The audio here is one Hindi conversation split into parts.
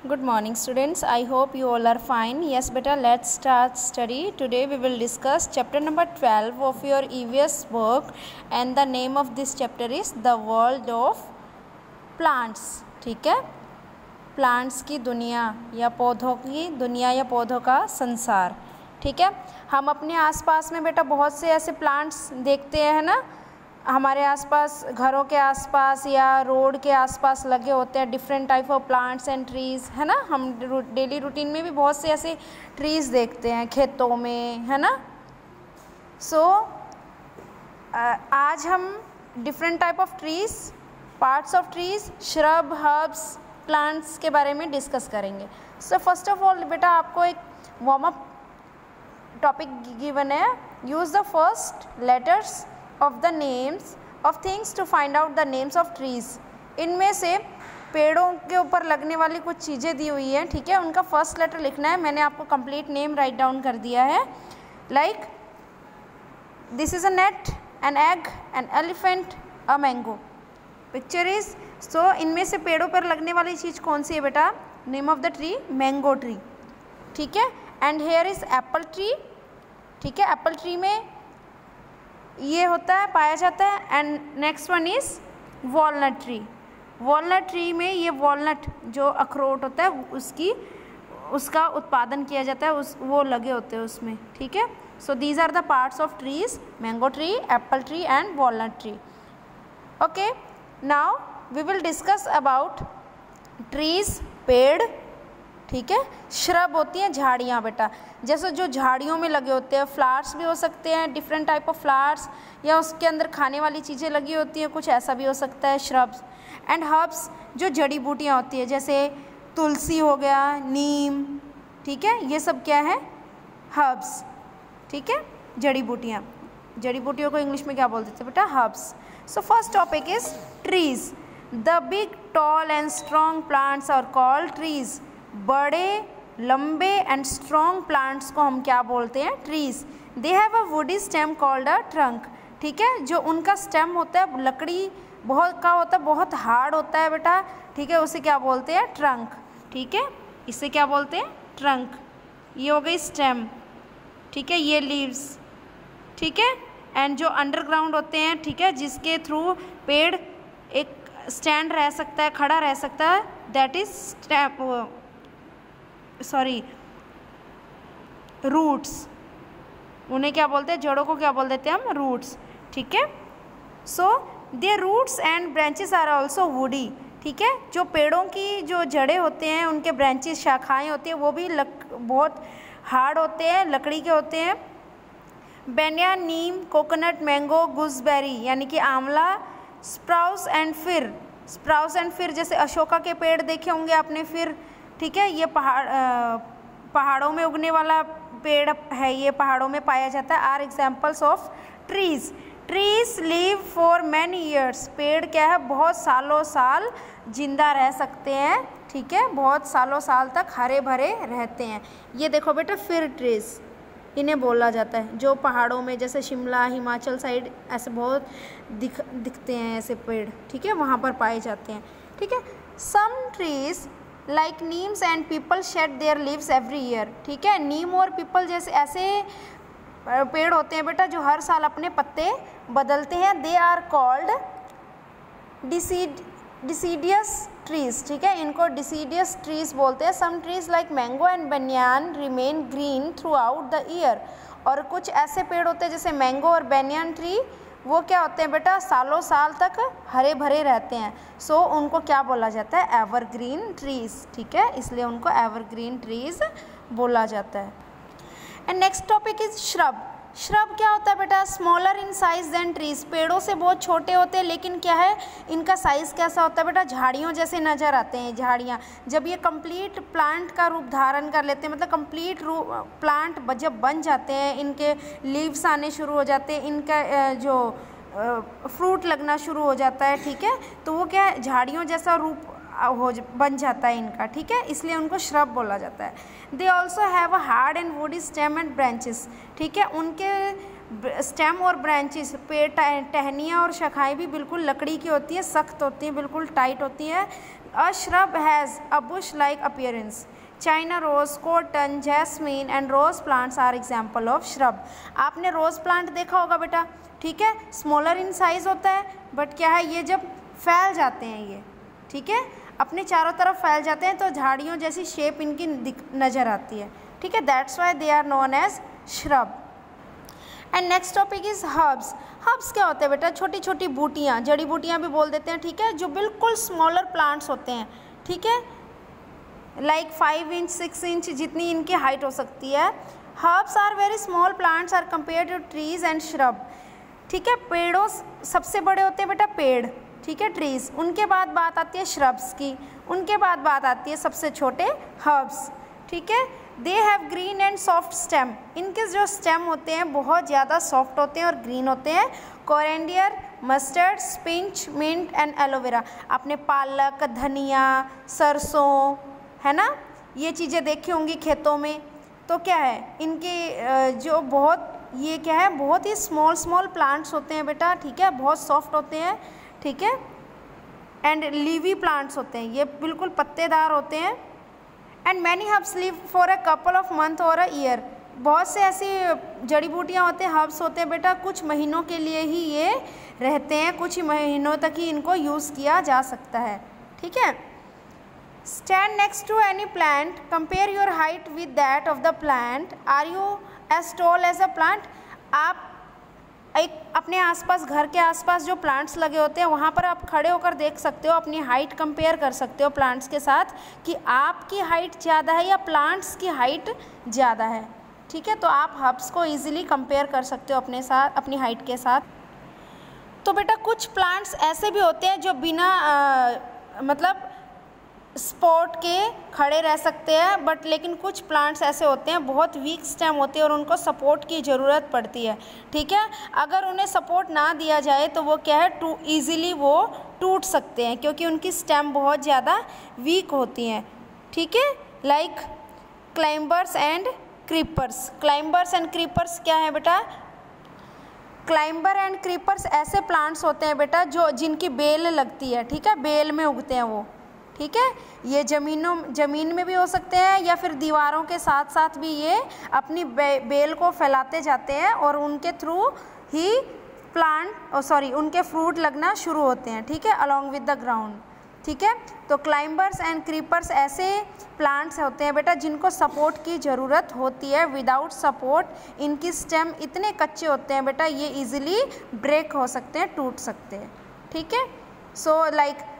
Good morning students. I hope you all are fine. Yes beta, let's start study. Today we will discuss chapter number 12 of your EVS work and the name of this chapter is The World of Plants. ठीक है, प्लांट्स की दुनिया या पौधों की दुनिया या पौधों का संसार. ठीक है, हम अपने आसपास में बेटा बहुत से ऐसे प्लांट्स देखते हैं ना, हमारे आसपास घरों के आसपास या रोड के आसपास लगे होते हैं different type of plants and trees, है ना. हम डेली रूटीन में भी बहुत से ऐसे ट्रीज़ देखते हैं खेतों में, है ना. सो आज हम different type of trees, parts of trees, shrub, herbs, plants के बारे में डिस्कस करेंगे. सो फर्स्ट ऑफ ऑल बेटा आपको एक वार्म अप टॉपिक गिवन है. Use the first letters of the names of things to find out the names of trees. इनमें से पेड़ों के ऊपर लगने वाली कुछ चीज़ें दी हुई हैं, ठीक है, उनका फर्स्ट लेटर लिखना है. मैंने आपको कंप्लीट नेम राइट डाउन कर दिया है. Like this is a net, an egg, an elephant, a mango. Picture is so इनमें से पेड़ों पर लगने वाली चीज़ कौन सी है बेटा? Name of the tree mango tree. ठीक है, and here is Apple tree. ठीक है, एप्पल ट्री में ये होता है, पाया जाता है. And next one is walnut tree. Walnut tree में ये वॉलनट जो अखरोट होता है उसका उत्पादन किया जाता है, वो लगे होते हैं उसमें. ठीक है, so these are the parts of trees: mango tree, apple tree and walnut tree. Okay, now we will discuss about trees, पेड़. ठीक है, श्रब होती हैं झाड़ियाँ बेटा, जैसे जो झाड़ियों में लगे होते हैं. फ्लावर्स भी हो सकते हैं, डिफरेंट टाइप ऑफ फ्लावर्स, या उसके अंदर खाने वाली चीज़ें लगी होती हैं, कुछ ऐसा भी हो सकता है. श्रब्स एंड हर्ब्स जो जड़ी बूटियाँ होती है, जैसे तुलसी हो गया, नीम. ठीक है, ये सब क्या है? हर्ब्स. ठीक है, जड़ी बूटियाँ. जड़ी बूटियों को इंग्लिश में क्या बोलते थे बेटा? Herbs. So first topic is trees. The big, tall and strong plants are called trees. बड़े, लंबे एंड स्ट्रॉन्ग प्लांट्स को हम क्या बोलते हैं? Trees. They have a woody stem called a trunk. ठीक है, जो उनका स्टेम होता है लकड़ी बहुत का होता है, बहुत हार्ड होता है बेटा. ठीक है, उसे क्या बोलते हैं? ट्रंक. ठीक है, इसे क्या बोलते हैं? ट्रंक. ये हो गई स्टेम. ठीक है, ये लीव्स. ठीक है, एंड जो अंडरग्राउंड होते हैं, ठीक है, जिसके थ्रू पेड़ एक स्टैंड रह सकता है, खड़ा रह सकता है, दैट इज रूट्स. उन्हें क्या बोलते हैं? जड़ों को क्या बोल देते हैं हम? रूट्स. ठीक है, so their roots and branches are also woody. ठीक है, जो पेड़ों की जो जड़ें होते हैं, उनके ब्रांचेस, शाखाएं होती हैं, वो भी बहुत हार्ड होते हैं, लकड़ी के होते हैं. बेनिया, नीम, कोकोनट, मैंगो, गूसबेरी यानी कि आंवला, स्प्राउस एंड फिर. स्प्राउस एंड फिर जैसे अशोका के पेड़ देखे होंगे आपने. फिर ठीक है, ये पहाड़ों में उगने वाला पेड़ है, ये पहाड़ों में पाया जाता है. Are examples of trees. Trees live for many years. पेड़ क्या है? बहुत सालों साल जिंदा रह सकते हैं. ठीक है, बहुत सालों साल तक हरे भरे रहते हैं. ये देखो बेटा, फिर ट्रीज इन्हें बोला जाता है, जो पहाड़ों में जैसे शिमला, हिमाचल साइड ऐसे बहुत दिखते हैं ऐसे पेड़. ठीक है, वहाँ पर पाए जाते हैं. ठीक है, some trees like neems and peepal shed their leaves every year. ठीक है, नीम और पीपल जैसे ऐसे पेड़ होते हैं बेटा जो हर साल अपने पत्ते बदलते हैं. They are called deciduous trees. ठीक है, इनको डिसीडियस ट्रीज बोलते हैं. Some trees like mango and banyan remain green throughout the year. और कुछ ऐसे पेड़ होते हैं जैसे मैंगो और बनियान ट्री, वो क्या होते हैं बेटा? सालों साल तक हरे भरे रहते हैं. सो उनको क्या बोला जाता है? Evergreen trees. ठीक है, इसलिए उनको एवरग्रीन ट्रीज बोला जाता है. And next topic is shrub. Shrub क्या होता है बेटा? Smaller in size then trees. पेड़ों से बहुत छोटे होते हैं, लेकिन क्या है, इनका साइज़ कैसा होता है बेटा? झाड़ियों जैसे नज़र आते हैं. झाड़ियाँ जब ये कंप्लीट प्लांट का रूप धारण कर लेते हैं, मतलब कंप्लीट प्लांट जब बन जाते हैं, इनके लीव्स आने शुरू हो जाते हैं, इनका जो फ्रूट लगना शुरू हो जाता है. ठीक है, तो वो क्या है? झाड़ियों जैसा रूप बन जाता है इनका. ठीक है, इसलिए उनको श्रब बोला जाता है. They also have a hard and woody stem and branches. ठीक है, उनके स्टेम और ब्रांचेस, पेड़, टहनियाँ और शाखाएं भी बिल्कुल लकड़ी की होती है, सख्त होती हैं, बिल्कुल टाइट होती है. A shrub has a bush-like appearance. China rose, cotton, jasmine and rose plants are example of shrub. आपने रोज़ प्लांट देखा होगा बेटा, ठीक है, स्मॉलर इन साइज़ होता है, बट क्या है ये जब फैल जाते हैं ये, ठीक है, अपने चारों तरफ फैल जाते हैं तो झाड़ियों जैसी शेप इनकी नज़र आती है, ठीक है, that's why they are known as shrub. And next topic is herbs. Herbs क्या होते हैं बेटा? छोटी छोटी बूटियाँ, जड़ी बूटियाँ भी बोल देते हैं, ठीक है, जो बिल्कुल स्मॉलर प्लांट्स होते हैं, ठीक है, लाइक 5 इंच 6 इंच जितनी इनकी हाइट हो सकती है. Herbs are very small plants are compare to trees and shrub. ठीक है, पेड़ों सबसे बड़े होते हैं बेटा पेड़, ठीक है, ट्रीज, उनके बाद बात आती है श्रब्स की, उनके बाद बात आती है सबसे छोटे हर्ब्स, ठीक है. They have green and soft stem. इनके जो स्टेम होते हैं बहुत ज़्यादा सॉफ्ट होते हैं और ग्रीन होते हैं. Coriander, mustard, spinach, mint and aloe vera. आपने पालक, धनिया, सरसों, है ना, ये चीज़ें देखी होंगी खेतों में. तो क्या है इनके जो बहुत ये क्या है बहुत ही स्मॉल प्लांट्स होते हैं बेटा, ठीक है, बहुत सॉफ्ट होते हैं, ठीक है, एंड लीवी प्लांट्स होते हैं, ये बिल्कुल पत्तेदार होते हैं. And many herbs live for a couple of month और अ ईयर. बहुत से ऐसी जड़ी बूटियाँ होते हैं, हर्ब्स होते हैं बेटा, कुछ महीनों के लिए ही ये रहते हैं, कुछ ही महीनों तक ही इनको यूज़ किया जा सकता है, ठीक है. Stand next to any plant, compare your height with that of the plant. Are you as tall as a plant? आप एक अपने आसपास, घर के आसपास जो प्लांट्स लगे होते हैं वहाँ पर आप खड़े होकर देख सकते हो, अपनी हाइट कंपेयर कर सकते हो प्लांट्स के साथ कि आपकी हाइट ज़्यादा है या प्लांट्स की हाइट ज़्यादा है, ठीक है. तो आप हर्ब्स को इजीली कंपेयर कर सकते हो अपने साथ, अपनी हाइट के साथ. तो बेटा कुछ प्लांट्स ऐसे भी होते हैं जो बिना मतलब सपोर्ट के खड़े रह सकते हैं, बट लेकिन कुछ प्लांट्स ऐसे होते हैं बहुत वीक स्टेम होते हैं और उनको सपोर्ट की ज़रूरत पड़ती है, ठीक है. अगर उन्हें सपोर्ट ना दिया जाए तो वो क्या है ईज़िली वो टूट सकते हैं क्योंकि उनकी स्टेम बहुत ज़्यादा वीक होती हैं, ठीक है. Like climbers and creepers. Climbers and creepers क्या है बेटा? क्लाइंबर एंड क्रीपर्स ऐसे प्लांट्स होते हैं बेटा जो जिनकी बेल लगती है, ठीक है, बेल में उगते हैं वो, ठीक है. ये ज़मीन में भी हो सकते हैं या फिर दीवारों के साथ साथ भी ये अपनी बेल को फैलाते जाते हैं और उनके थ्रू ही उनके फ्रूट लगना शुरू होते हैं, ठीक है, अलॉन्ग विद द ग्राउंड, ठीक है. तो क्लाइंबर्स एंड क्रीपर्स ऐसे प्लांट्स होते हैं बेटा जिनको सपोर्ट की ज़रूरत होती है. विदाउट सपोर्ट इनकी स्टेम इतने कच्चे होते हैं बेटा ये इजीली ब्रेक हो सकते हैं, टूट सकते हैं, ठीक है. सो लाइक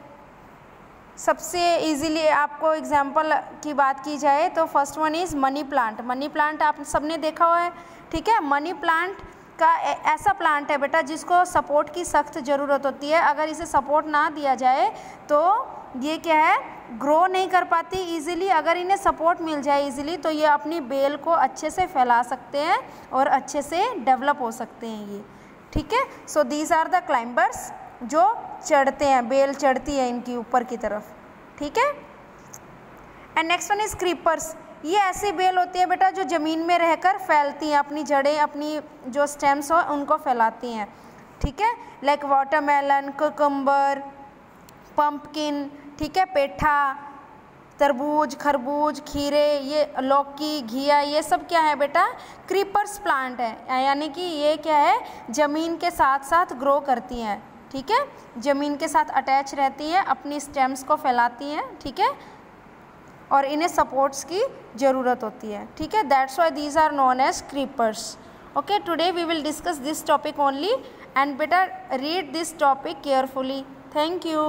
सबसे इजीली आपको एग्जांपल की बात की जाए तो first one is money plant. Money plant आप सबने देखा हुआ है, ठीक है. मनी प्लांट का ऐसा प्लांट है बेटा जिसको सपोर्ट की सख्त ज़रूरत होती है. अगर इसे सपोर्ट ना दिया जाए तो ये क्या है ग्रो नहीं कर पाती इजीली. अगर इन्हें सपोर्ट मिल जाए इजीली तो ये अपनी बेल को अच्छे से फैला सकते हैं और अच्छे से डेवलप हो सकते हैं ये, ठीक है. So these are the climbers जो चढ़ते हैं, बेल चढ़ती है इनकी ऊपर की तरफ, ठीक है. And next one is creepers. ये ऐसी बेल होती है बेटा जो ज़मीन में रहकर फैलती हैं, अपनी जड़ें, अपनी जो स्टेम्स हो उनको फैलाती हैं, ठीक है. लाइक वाटरमेलन, कुकुम्बर, पंपकिन, ठीक है, पेठा, तरबूज, खरबूज, खीरे, ये लौकी, घिया, ये सब क्या है बेटा क्रीपर्स प्लांट है. यानी कि ये क्या है ज़मीन के साथ साथ ग्रो करती हैं, ठीक है, ज़मीन के साथ अटैच रहती है, अपनी स्टेम्स को फैलाती हैं, ठीक है, और इन्हें सपोर्ट्स की ज़रूरत होती है, ठीक है. That's why these are known as creepers. Okay, today we will discuss this topic only and बेटा read this topic carefully. Thank you.